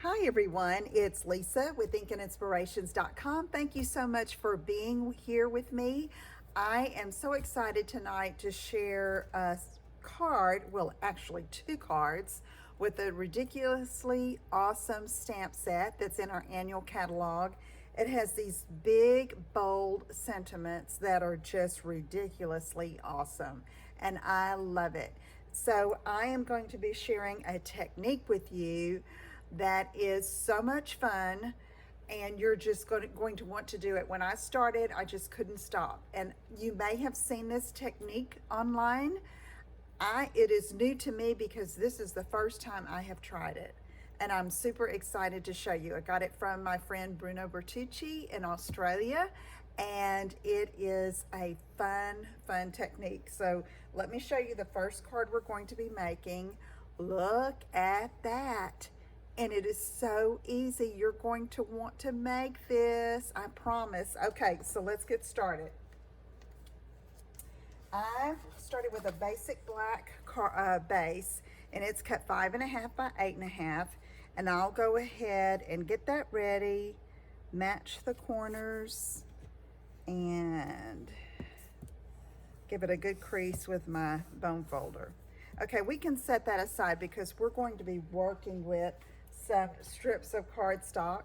Hi everyone, it's Lisa with InkandInspirations.com. Thank you so much for being here with me. I am so excited tonight to share a card, well actually two cards, with a ridiculously awesome stamp set that's in our annual catalog. It has these big, bold sentiments that are just ridiculously awesome, and I love it. So I am going to be sharing a technique with you that is so much fun, and you're just going to want to do it. When I started, I just couldn't stop. And you may have seen this technique online. It is new to me because this is the first time I have tried it. And I'm super excited to show you. I got it from my friend Bruno Bertucci in Australia, and it is a fun technique. So let me show you the first card we're going to be making. Look at that. And it is so easy. You're going to want to make this, I promise. Okay, so let's get started. I've started with a basic black base, and it's cut 5.5 by 8.5. And I'll go ahead and get that ready, match the corners, and give it a good crease with my bone folder. Okay, we can set that aside because we're going to be working with some strips of cardstock.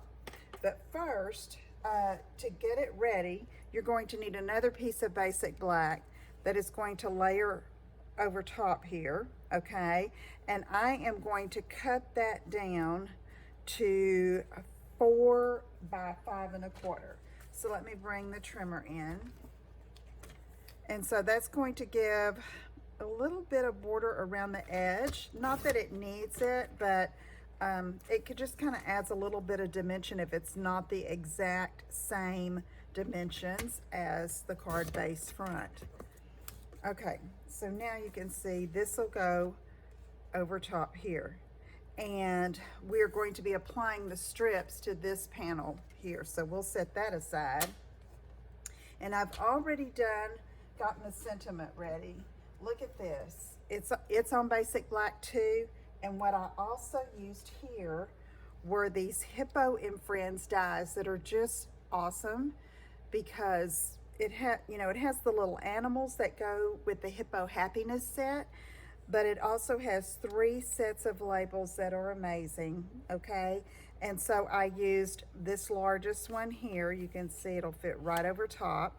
But first, to get it ready, you're going to need another piece of basic black that is going to layer over top here, okay? And I am going to cut that down to 4 by 5.25. So let me bring the trimmer in. And so that's going to give a little bit of border around the edge. Not that it needs it, but it could just kind of adds a little bit of dimension if it's not the exact same dimensions as the card base front. Okay, so now you can see this will go over top here. And we're going to be applying the strips to this panel here. So we'll set that aside. And I've already gotten the sentiment ready. Look at this. It's on basic black too. And what I also used here were these Hippo and Friends dies that are just awesome because it has the little animals that go with the Hippo Happiness set, but it also has 3 sets of labels that are amazing, okay? And so I used this largest one here. You can see it'll fit right over top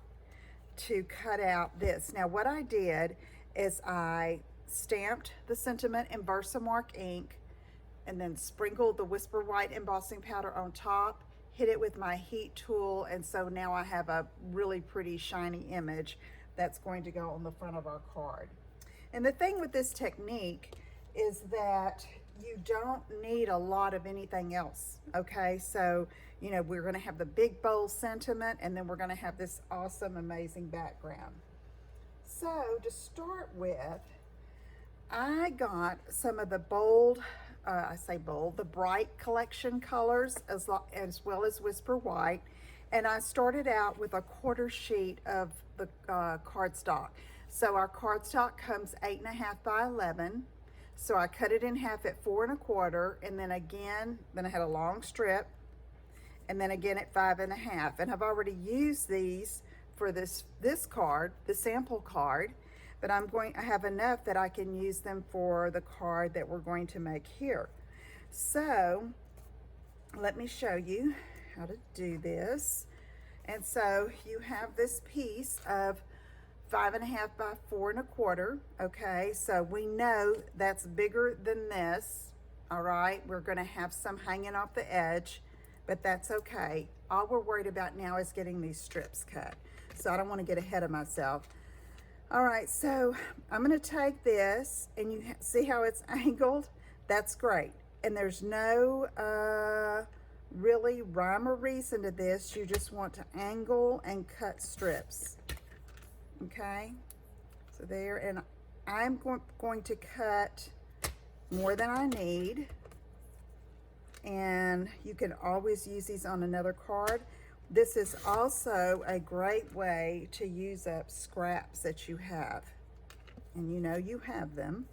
to cut out this. Now what I did is I stamped the sentiment in Versamark ink and then sprinkled the Whisper White embossing powder on top, hit it with my heat tool, and so now I have a really pretty shiny image that's going to go on the front of our card. And the thing with this technique is that you don't need a lot of anything else, okay? So, we're gonna have the big bold sentiment, and then we're gonna have this awesome, amazing background. So to start with, I got some of the bold, the Bright collection colors as well as Whisper White. And I started out with a 1/4 sheet of the cardstock. So our cardstock comes 8.5 by 11. So I cut it in half at 4.25, and then I had a long strip, and then again at 5.5. And I've already used these for this card, the sample card, but I have enough that I can use them for the card that we're going to make here. So let me show you how to do this. And so you have this piece of 5.5 by 4.25. Okay, so we know that's bigger than this. All right, we're going to have some hanging off the edge, but that's okay. All we're worried about now is getting these strips cut. So I don't want to get ahead of myself. All right, so I'm going to take this, and you see how it's angled? That's great. And there's no really rhyme or reason to this. You just want to angle and cut strips. Okay, so there, and I'm going to cut more than I need. And you can always use these on another card. This is also a great way to use up scraps that you have. And you have them.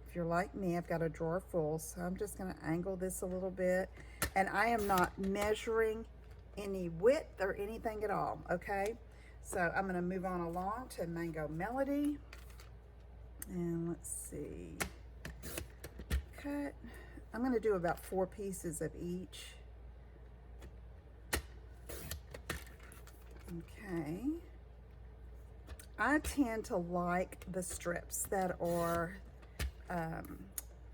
If you're like me, I've got a drawer full, so I'm just going to angle this a little bit. And I am not measuring any width or anything at all, okay? So I'm going to move on along to Mango Melody. And let's see. Cut. I'm going to do about 4 pieces of each. Okay. I tend to like the strips that are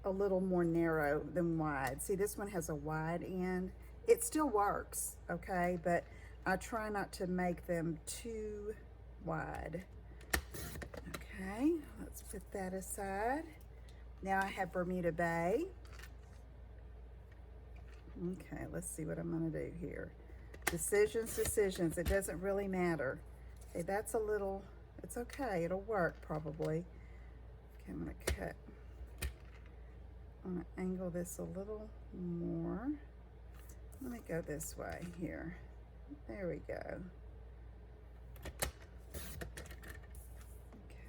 a little more narrow than wide. See, this one has a wide end. It still works, okay, but I try not to make them too wide. Okay, let's put that aside. Now I have Bermuda Bay. Okay, let's see what I'm gonna do here. Decisions, it doesn't really matter. Okay, that's a little, it's okay, it'll work probably. Okay, I'm gonna cut. I'm gonna angle this a little more. Let me go this way here. There we go.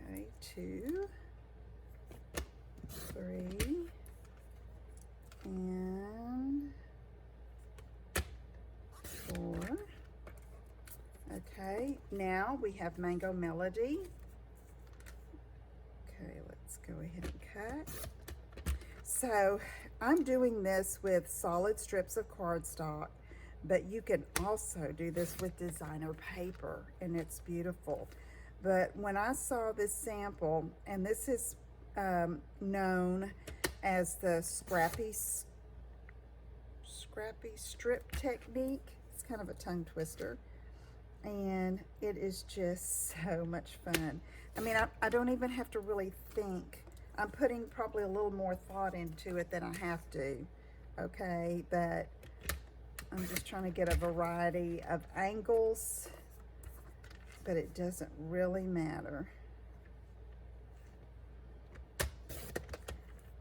Okay, 2, 3, and 4. Okay, now we have Mango Melody. Okay, let's go ahead and cut. So I'm doing this with solid strips of cardstock, but you can also do this with designer paper, and it's beautiful. But when I saw this sample, and this is known as the scrappy strip technique, it's kind of a tongue twister, and it is just so much fun. I mean, I don't even have to really think. I'm putting probably a little more thought into it than I have to, okay? But I'm just trying to get a variety of angles, but it doesn't really matter.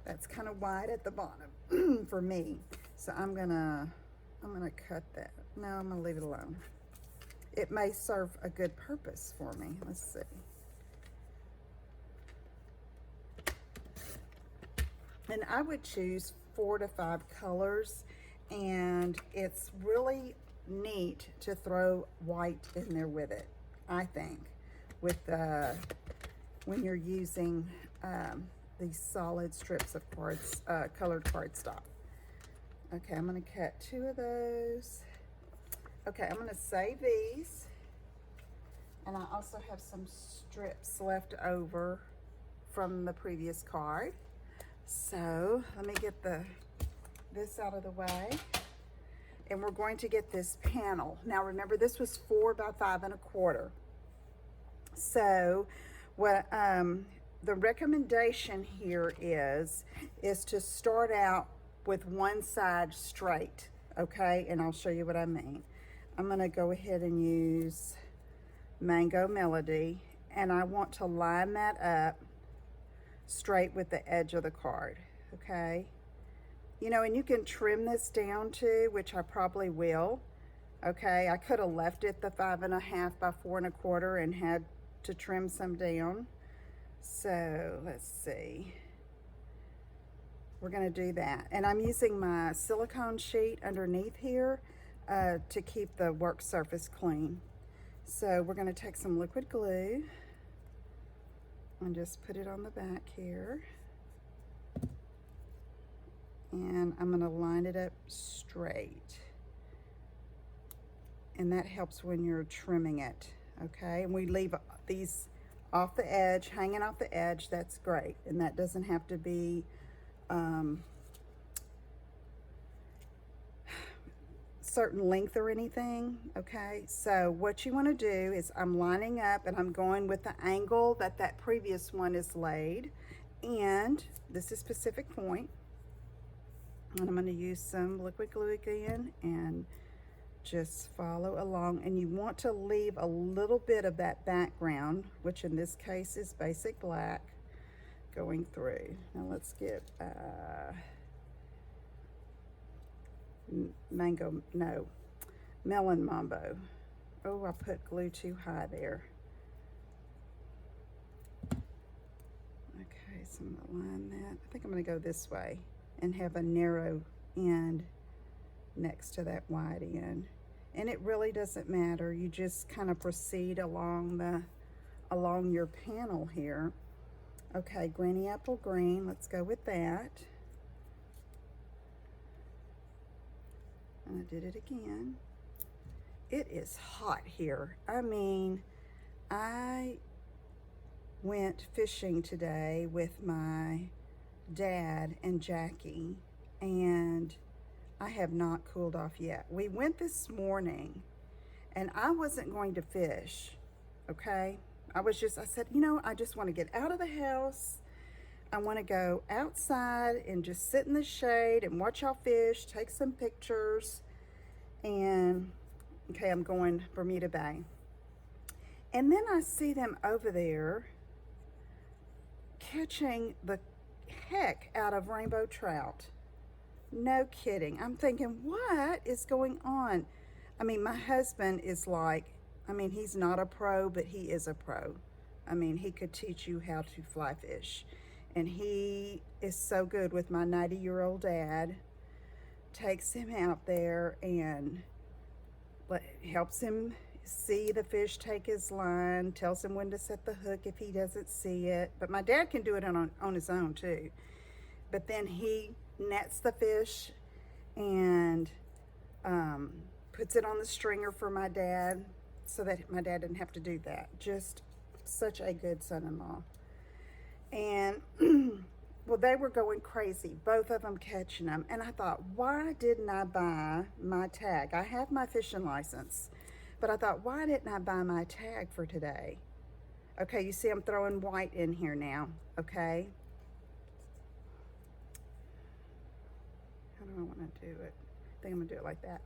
That's kind of wide at the bottom for me. So I'm gonna cut that. No, I'm gonna leave it alone. It may serve a good purpose for me. Let's see. And I would choose 4 to 5 colors, and it's really neat to throw white in there with it, I think, with when you're using these solid strips of colored cardstock. Okay, I'm going to cut 2 of those. Okay, I'm going to save these, and I also have some strips left over from the previous card. So let me get this out of the way, and we're going to get this panel. Now remember, this was 4 by 5 1/4. So what the recommendation here is to start out with one side straight, okay? And I'll show you what I mean. I'm gonna go ahead and use Mango Melody, and I want to line that up straight with the edge of the card, okay? You know, and you can trim this down too, which I probably will, okay? I could have left it the 5 1/2 by 4 1/4 and had to trim some down. So let's see. We're gonna do that. And I'm using my silicone sheet underneath here to keep the work surface clean. So we're gonna take some liquid glue and just put it on the back here. And I'm gonna line it up straight. And that helps when you're trimming it, okay? And we leave these off the edge, hanging off the edge, that's great. And that doesn't have to be certain length or anything, okay? So what you want to do is I'm lining up and I'm going with the angle that that previous one is laid, and this is Pacific Point, and I'm going to use some liquid glue again and just follow along. And you want to leave a little bit of that background, which in this case is basic black, going through. Now let's get Melon Mambo. Oh, I put glue too high there. Okay, so I'm gonna line that. I think I'm gonna go this way and have a narrow end next to that wide end. And it really doesn't matter. You just kind of proceed along your panel here. Okay, Granny Apple Green, let's go with that. And I did it again. It is hot here. I mean, I went fishing today with my dad and Jackie, and I have not cooled off yet. We went this morning, and I wasn't going to fish, okay? I said, you know, I just want to get out of the house. I want to go outside and just sit in the shade and watch y'all fish, take some pictures, and, okay, I'm going Bermuda Bay. And then I see them over there catching the heck out of rainbow trout. No kidding. I'm thinking, what is going on? I mean, my husband is like, I mean, he's not a pro, but he is a pro. I mean, he could teach you how to fly fish. And he is so good with my 90-year-old dad. Takes him out there and helps him see the fish take his line, tells him when to set the hook if he doesn't see it. But my dad can do it on his own too. But then he nets the fish and puts it on the stringer for my dad so that my dad didn't have to do that. Just such a good son-in-law. And well, they were going crazy, both of them catching them. And I thought, why didn't I buy my tag? I have my fishing license, but I thought, why didn't I buy my tag for today? Okay, you see I'm throwing white in here now, okay? How do I want to do it? I think I'm gonna do it like that.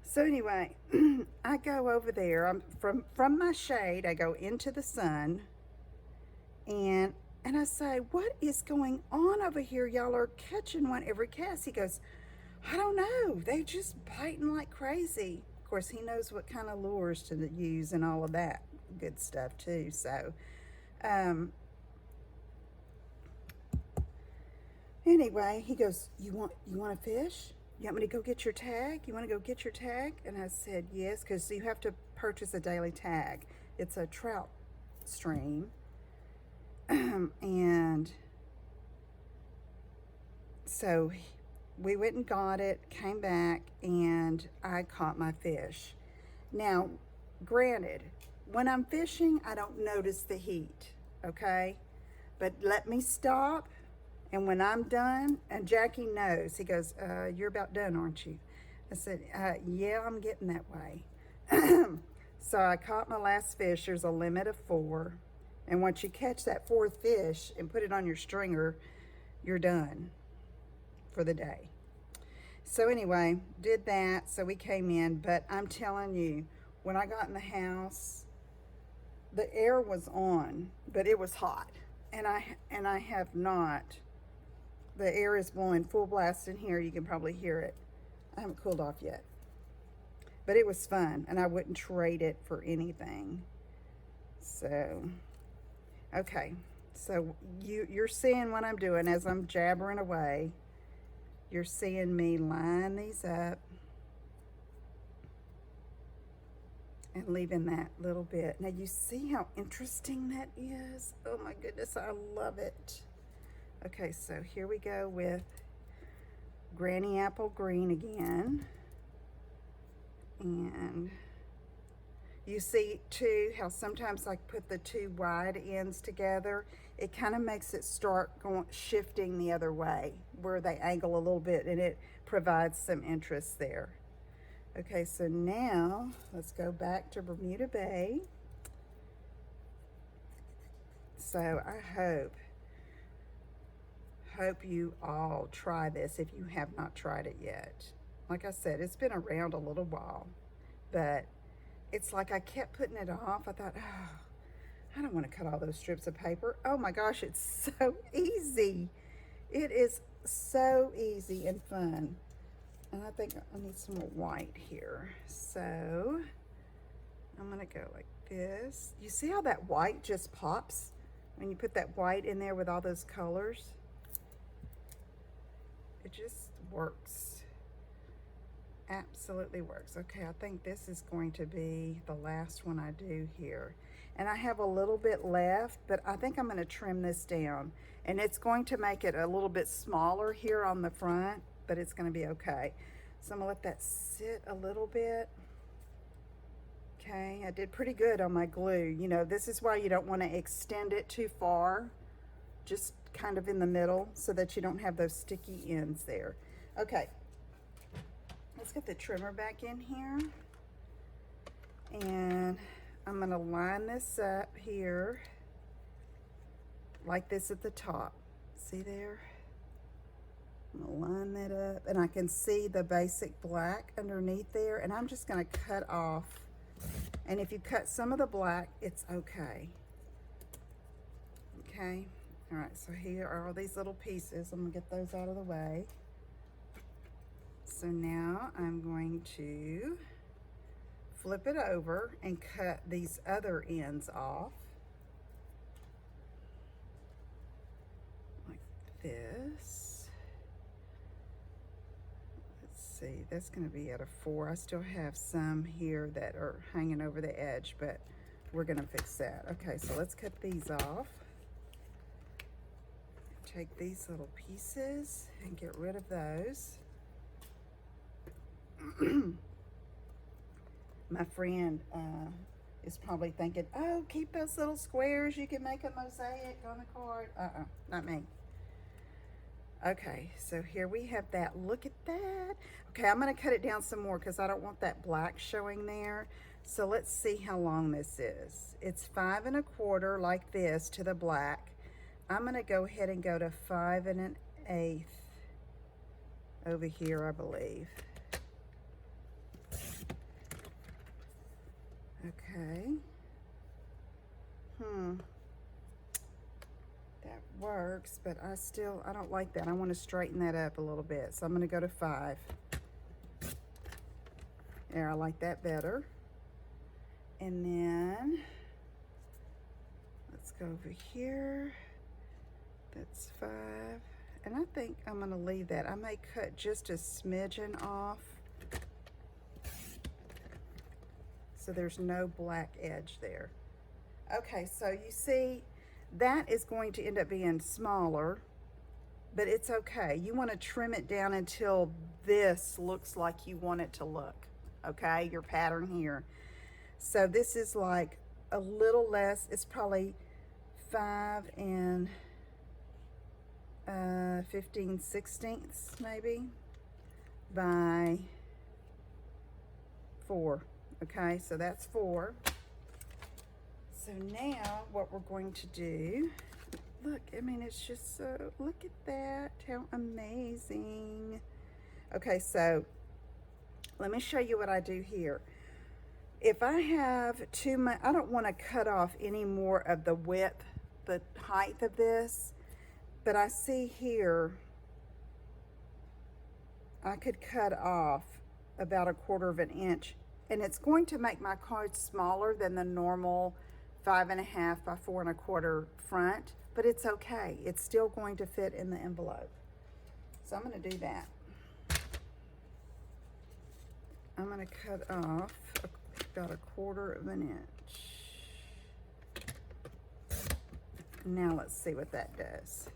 So anyway, I go over there. I'm from my shade, I go into the sun, and I say, what is going on over here? Y'all are catching one every cast. He goes, I don't know. They just biting like crazy. Of course, he knows what kind of lures to use and all of that good stuff too. So, anyway, he goes, you want to fish? You want me to go get your tag? You want to go get your tag? And I said, yes, because you have to purchase a daily tag. It's a trout stream. And so we went and got it, came back, and I caught my fish. Now, granted, when I'm fishing, I don't notice the heat, okay? But let me stop, and when I'm done, and Jackie knows, he goes, you're about done, aren't you? I said, yeah, I'm getting that way. So I caught my last fish. There's a limit of 4. And once you catch that 4th fish and put it on your stringer, you're done for the day. So anyway, did that. So we came in, but I'm telling you, when I got in the house, the air was on, but it was hot. And I have not, the air is blowing full blast in here. You can probably hear it. I haven't cooled off yet. But it was fun, and I wouldn't trade it for anything. So, okay, so you're seeing what I'm doing as I'm jabbering away. You're seeing me line these up and leaving that little bit. Now you see how interesting that is? Oh my goodness, I love it. Okay, so here we go with Granny Apple Green again. And you see too how sometimes I put the 2 wide ends together. It kind of makes it start shifting the other way where they angle a little bit, and it provides some interest there. Okay, so now let's go back to Bermuda Bay. So I hope you all try this if you have not tried it yet. Like I said, it's been around a little while, but it's like I kept putting it off. I thought, oh, I don't want to cut all those strips of paper. Oh my gosh, it's so easy. It is so easy and fun. And I think I need some more white here. So I'm gonna go like this. You see how that white just pops when you put that white in there with all those colors, it just works. Absolutely works. Okay, I think this is going to be the last one I do here. And I have a little bit left, but I think I'm going to trim this down. And it's going to make it a little bit smaller here on the front, but it's going to be okay. So I'm going to let that sit a little bit. Okay, I did pretty good on my glue. You know, this is why you don't want to extend it too far. Just kind of in the middle so that you don't have those sticky ends there. Okay, let's get the trimmer back in here. And I'm going to line this up here like this at the top. See there? I'm going to line that up, and I can see the basic black underneath there, and I'm just going to cut off. And if you cut some of the black, it's okay. Okay? All right, so here are all these little pieces. I'm going to get those out of the way. So now I'm going to flip it over and cut these other ends off. Like this. Let's see, that's going to be at a 4. I still have some here that are hanging over the edge, but we're going to fix that. Okay, so let's cut these off. Take these little pieces and get rid of those. My friend is probably thinking, oh, keep those little squares. You can make a mosaic on the card. Not me. Okay, so here we have that. Look at that. Okay, I'm going to cut it down some more because I don't want that black showing there. So let's see how long this is. It's 5 1/4 like this to the black. I'm going to go ahead and go to 5 1/8 over here, I believe. Okay. That works, but I don't like that. I want to straighten that up a little bit. So I'm going to go to 5. There, I like that better. And then let's go over here. That's 5. And I think I'm going to leave that. I may cut just a smidgen off, so there's no black edge there. Okay, so you see, that is going to end up being smaller, but it's okay. You want to trim it down until this looks like you want it to look, okay? Your pattern here. So this is like a little less. It's probably 5 15/16 maybe by 4. Okay, so that's 4. So now what we're going to do, look, I mean, it's just so, look at that, how amazing. Okay, so let me show you what I do here. If I have too much, I don't want to cut off any more of the width, the height of this, but I see here, I could cut off about 1/4 inch. And it's going to make my card smaller than the normal 5 1/2 by 4 1/4 front, but it's okay. It's still going to fit in the envelope. So I'm going to do that. I'm going to cut off about 1/4 inch. Now let's see what that does.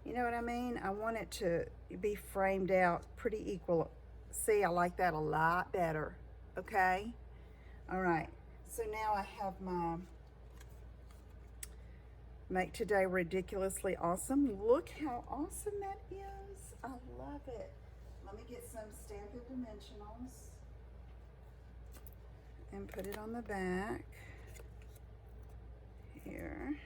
You know what I mean? I want it to be framed out pretty equal. See, I like that a lot better. Okay? All right. So now I have my Make Today Ridiculously Awesome. Look how awesome that is. I love it. Let me get some Stampin' Dimensionals and put it on the back here.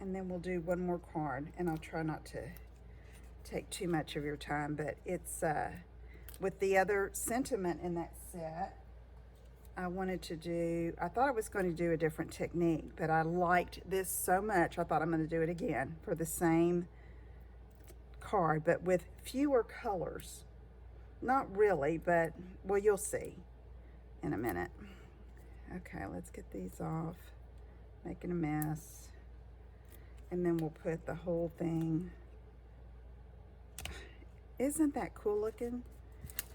And then we'll do one more card, and I'll try not to take too much of your time, but it's with the other sentiment in that set. I thought I was going to do a different technique, but I liked this so much, I thought I'm going to do it again for the same card, but with fewer colors. Not really, but, well, you'll see in a minute. Okay, let's get these off, making a mess. And then we'll put the whole thing. Isn't that cool looking?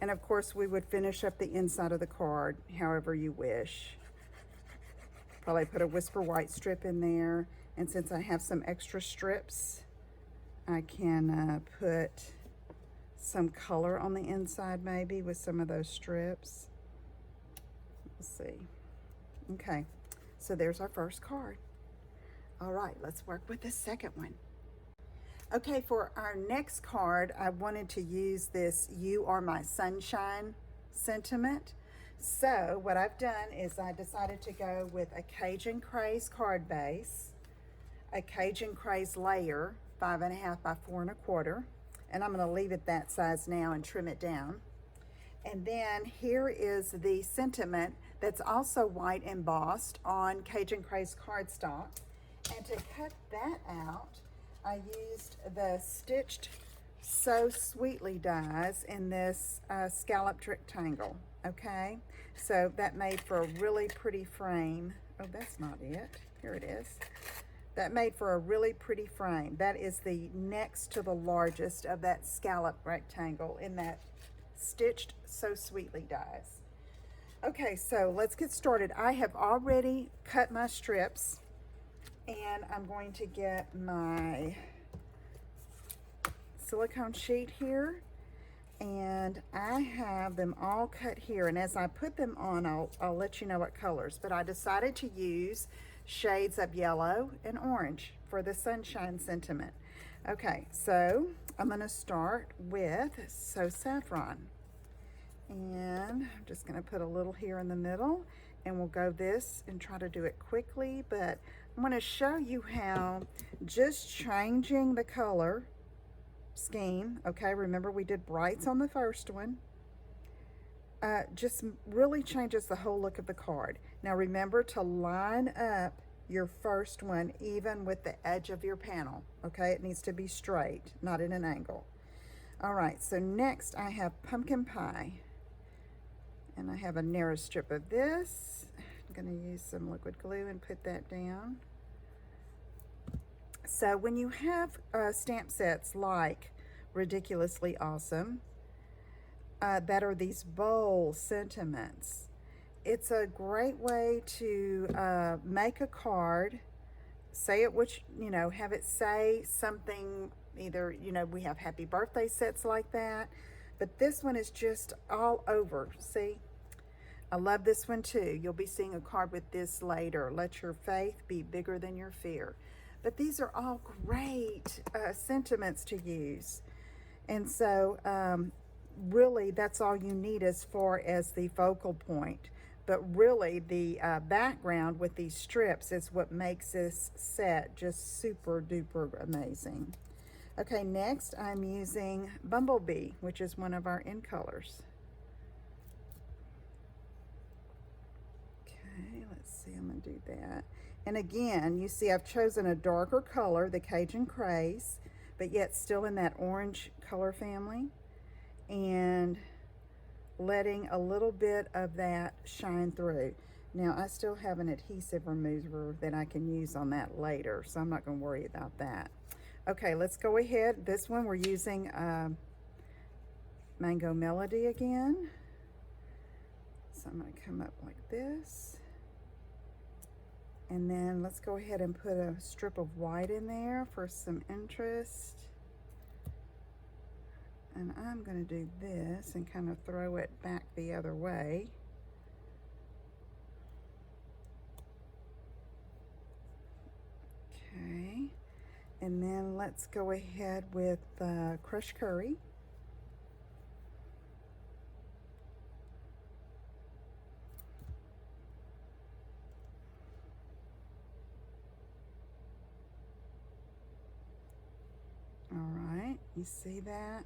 And of course, we would finish up the inside of the card however you wish. Probably put a Whisper White strip in there. And since I have some extra strips, I can put some color on the inside maybe with some of those strips. Let's see. Okay, so there's our first card. All right, let's work with the second one. Okay, for our next card, I wanted to use this "You Are My Sunshine" sentiment. So what I've done is I decided to go with a Cajun Craze card base, a Cajun Craze layer, 5.5 by 4 1/4, and I'm going to leave it that size now and trim it down. And then here is the sentiment that's also white embossed on Cajun Craze cardstock. And to cut that out, I used the Stitched So Sweetly dies in this scalloped rectangle, okay? So that made for a really pretty frame. Oh, that's not it. Here it is. That made for a really pretty frame. That is the next to the largest of that scallop rectangle in that Stitched So Sweetly dies. Okay, so let's get started. I have already cut my strips, and I'm going to get my silicone sheet here, and I have them all cut here, and as I put them on, I'll let you know what colors, but I decided to use shades of yellow and orange for the sunshine sentiment. Okay, so I'm going to start with So Saffron, and I'm just going to put a little here in the middle, and we'll go this and try to do it quickly, but I'm going to show you how just changing the color scheme, okay, remember we did brights on the first one, just really changes the whole look of the card. Now remember to line up your first one even with the edge of your panel, okay? It needs to be straight, not at an angle. All right, so next I have Pumpkin Pie, and I have a narrow strip of this. I'm going to use some liquid glue and put that down. So when you have stamp sets like Ridiculously Awesome, that are these bold sentiments, it's a great way to make a card, say it, which, you know, have it say something, either, you know, we have happy birthday sets like that, but this one is just all over. See, I love this one too. You'll be seeing a card with this later. Let your faith be bigger than your fear. But these are all great sentiments to use. And so really that's all you need as far as the focal point. But really the background with these strips is what makes this set just super duper amazing. Okay, next I'm using Bumblebee, which is one of our in colors. Okay, let's see, I'm gonna do that. And again, you see I've chosen a darker color, the Cajun Craze, but yet still in that orange color family, and letting a little bit of that shine through. Now I still have an adhesive remover that I can use on that later, so I'm not going to worry about that. Okay, let's go ahead. This one we're using Mango Melody again. So I'm going to come up like this. And then let's go ahead and put a strip of white in there for some interest. And I'm going to do this and kind of throw it back the other way. Okay. And then let's go ahead with Crushed Curry. All right, you see that?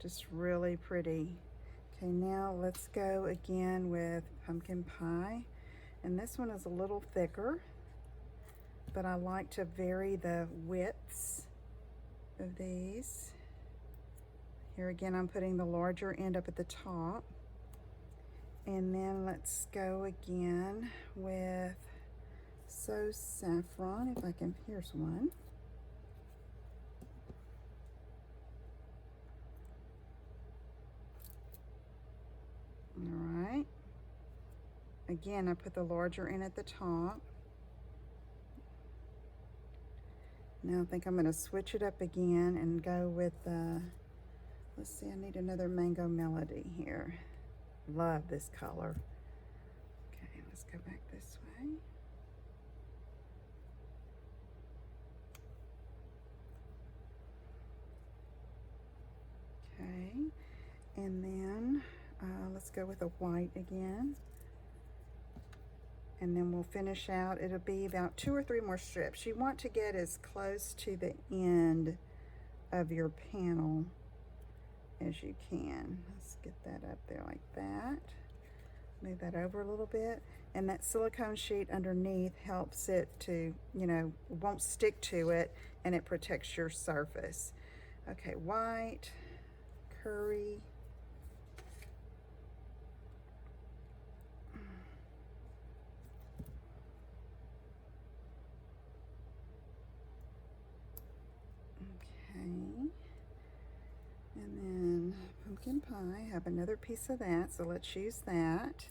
Just really pretty. Okay, now let's go again with Pumpkin Pie. And this one is a little thicker, but I like to vary the widths of these. Here again, I'm putting the larger end up at the top. And then let's go again with So Saffron, if I can, here's one. All right. Again, I put the larger end at the top. Now I think I'm going to switch it up again and go with, let's see, I need another Mango Melody here. Love this color. Okay, let's go back this way. Okay, and then let's go with a white again. And then we'll finish out, it'll be about 2 or 3 more strips. You want to get as close to the end of your panel as you can. Let's get that up there like that. Move that over a little bit. And that silicone sheet underneath helps it to, you know, won't stick to it, and it protects your surface. Okay, white, curry. And then pumpkin pie, I have another piece of that, so let's use that.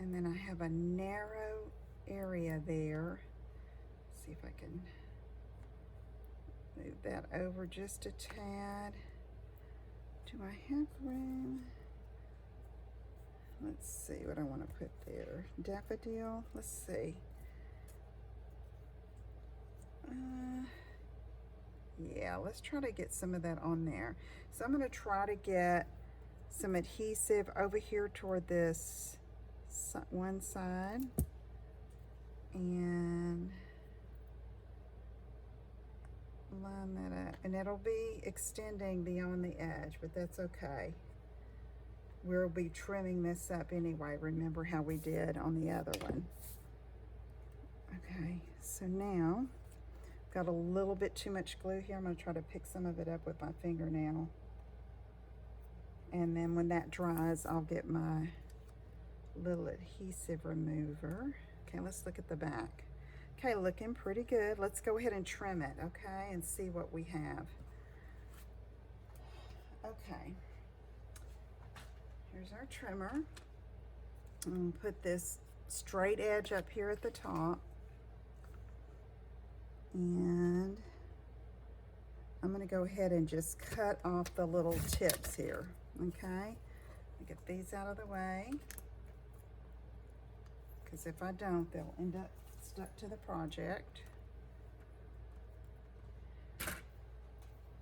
And then I have a narrow area there. Let's see if I can move that over just a tad. Do I have room? Let's see what I want to put there. Daffodil, let's see. Yeah, let's try to get some of that on there. So I'm going to try to get some adhesive over here toward this one side, and line that up, and it'll be extending beyond the edge, but that's okay. We'll be trimming this up anyway. Remember how we did on the other one. Okay, so now got a little bit too much glue here. I'm going to try to pick some of it up with my fingernail. And then when that dries, I'll get my little adhesive remover. Okay, let's look at the back. Okay, looking pretty good. Let's go ahead and trim it, okay, and see what we have. Okay. Here's our trimmer. I'm going to put this straight edge up here at the top. And I'm going to go ahead and just cut off the little tips here, okay? Get these out of the way, because if I don't, they'll end up stuck to the project.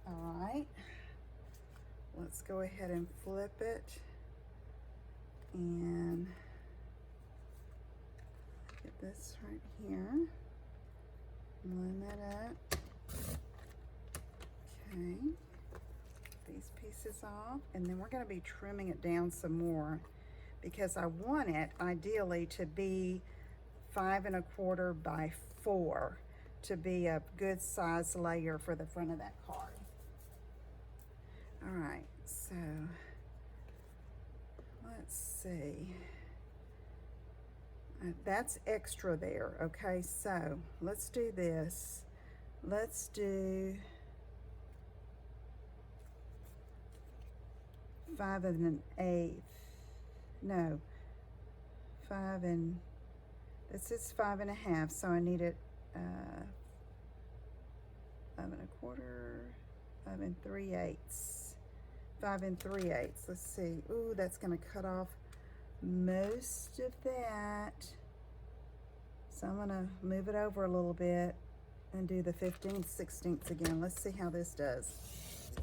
All right, let's go ahead and flip it and get this right here. Line that up. Okay, these pieces off, and then we're going to be trimming it down some more, because I want it ideally to be 5 1/4 by 4 to be a good size layer for the front of that card. All right, so let's see. That's extra there, okay? So let's do this. Let's do 5 1/8. No, 5 and this is 5 1/2. So I need it 5 1/4, 5 3/8, 5 3/8. Let's see. Ooh, that's going to cut off most of that. So I'm going to move it over a little bit and do the 15 16ths again. Let's see how this does.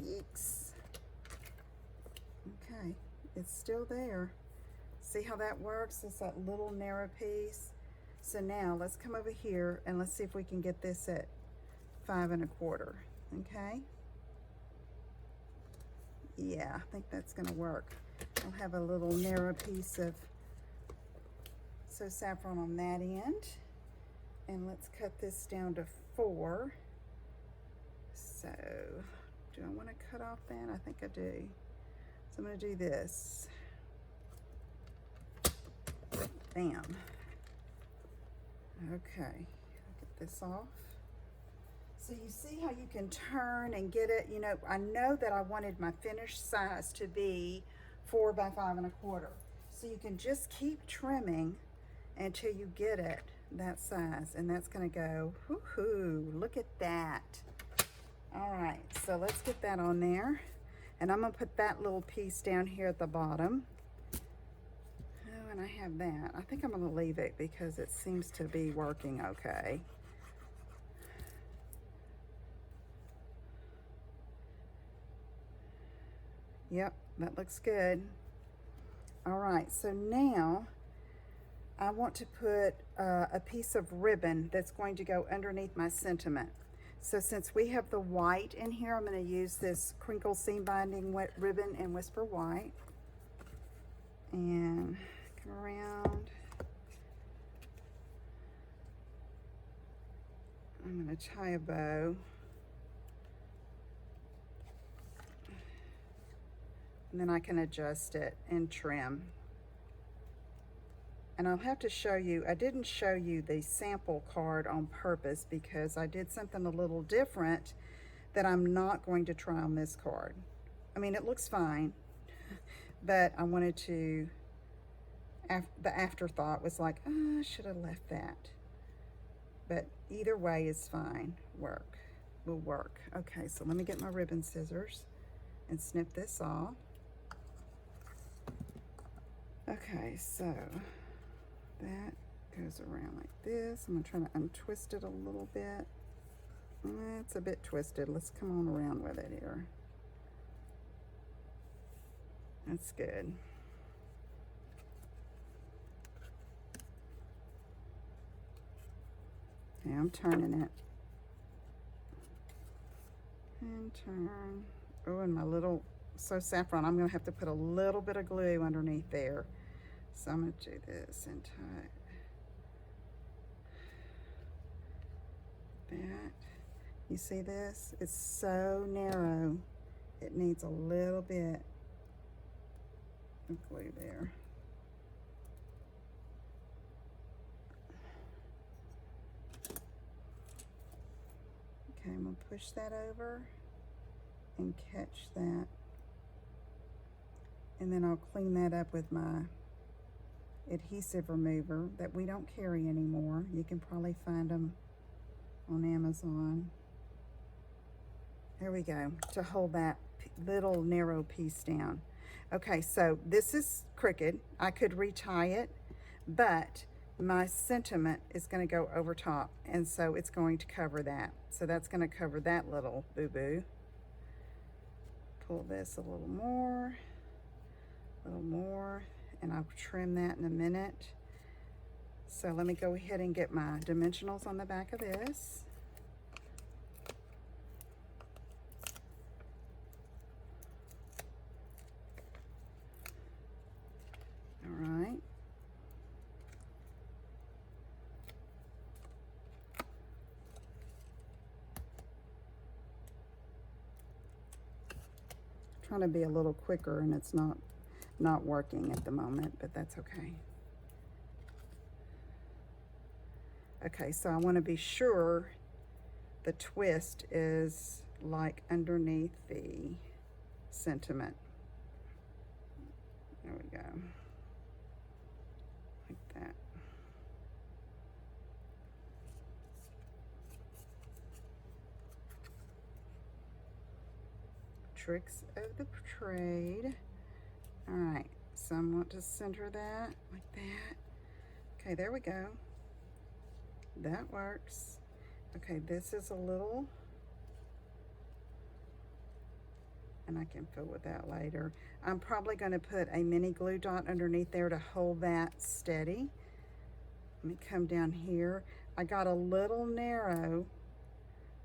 Yeeks. Okay, it's still there. See how that works? It's that little narrow piece. So now let's come over here and let's see if we can get this at 5 1/4. Okay. Yeah, I think that's going to work. I'll have a little narrow piece of So Saffron on that end. And let's cut this down to 4. So do I want to cut off that? I think I do. So I'm going to do this. Bam. Okay, get this off. So you see how you can turn and get it, you know, I know that I wanted my finished size to be 4 by 5 1/4. So you can just keep trimming until you get it that size, and that's gonna go, woohoo, look at that. All right, so let's get that on there. And I'm gonna put that little piece down here at the bottom. Oh, and I have that. I think I'm gonna leave it because it seems to be working okay. Yep, that looks good. All right, so now I want to put a piece of ribbon that's going to go underneath my sentiment. So since we have the white in here, I'm going to use this crinkle seam binding ribbon in Whisper White. And come around. I'm going to tie a bow. And then I can adjust it and trim. And I'll have to show you, I didn't show you the sample card on purpose because I did something a little different that I'm not going to try on this card. I mean, it looks fine, but I wanted to, the afterthought was like, oh, I should have left that. But either way is fine, will work. Okay, so let me get my ribbon scissors and snip this off. Okay, so that goes around like this. I'm gonna try to untwist it a little bit. It's a bit twisted. Let's come on around with it here. That's good. Okay, I'm turning it. And turn. Oh, and my little So Saffron, I'm gonna have to put a little bit of glue underneath there. So I'm gonna do this and tie that. You see this? It's so narrow. It needs a little bit of glue there. Okay, I'm gonna push that over and catch that. And then I'll clean that up with my adhesive remover that we don't carry anymore. You can probably find them on Amazon. There we go, to hold that little narrow piece down. Okay, so this is crooked. I could retie it, but my sentiment is going to go over top, and so it's going to cover that. So that's going to cover that little boo-boo. Pull this a little more, and I'll trim that in a minute. So let me go ahead and get my dimensionals on the back of this. All right. Trying to be a little quicker, and it's not working at the moment, but that's okay. Okay, so I want to be sure the twist is like underneath the sentiment. There we go. Like that. Tricks of the trade. All right, so I want to center that like that. Okay, there we go. That works. Okay, this is a little, and I can fill with that later. I'm probably going to put a mini glue dot underneath there to hold that steady. Let me come down here. I got a little narrow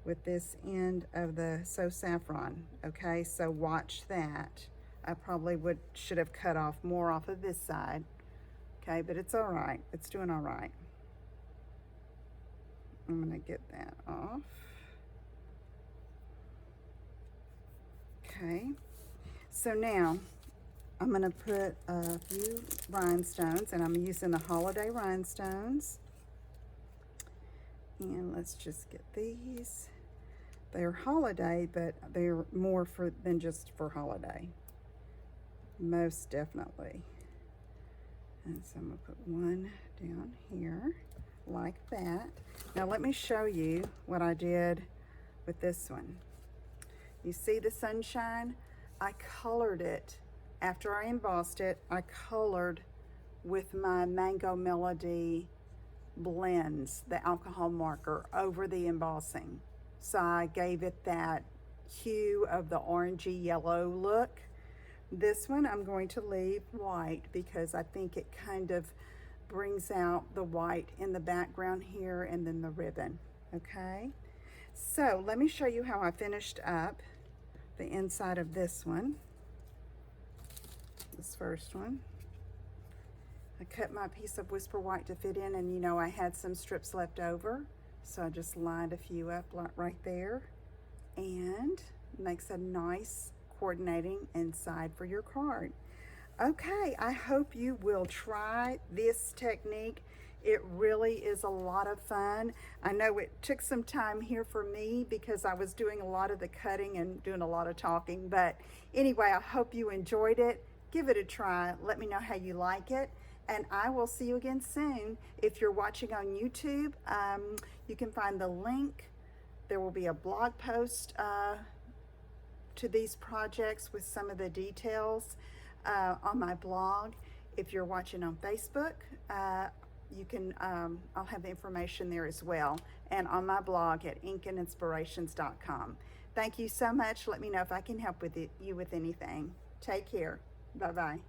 with this end of the So Saffron. Okay, so watch that. I probably should have cut off more off of this side. Okay, but it's all right. It's doing all right. I'm gonna get that off. Okay, so now I'm gonna put a few rhinestones, and I'm using the holiday rhinestones. And let's just get these. They're holiday, but they're more than just for holiday. Most definitely. And so I'm gonna put one down here like that. Now let me show you what I did with this one. You see the sunshine? I colored it. After I embossed it, I colored with my Mango Melody blends, the alcohol marker, over the embossing. So I gave it that hue of the orangey yellow look. This one I'm going to leave white because I think it kind of brings out the white in the background here and then the ribbon, okay? So let me show you how I finished up the inside of this one. This first one. I cut my piece of Whisper White to fit in, and you know I had some strips left over, so I just lined a few up right there, and makes a nice coordinating inside for your card. Okay, I hope you will try this technique. It really is a lot of fun. I know it took some time here for me because I was doing a lot of the cutting and doing a lot of talking, but anyway, I hope you enjoyed it. Give it a try. Let me know how you like it, and I will see you again soon. If you're watching on YouTube, you can find the link. There will be a blog post to these projects with some of the details on my blog. If you're watching on Facebook, you can, I'll have the information there as well, and on my blog at inkinspirations.com. Thank you so much. Let me know if I can help with you with anything. Take care. Bye-bye.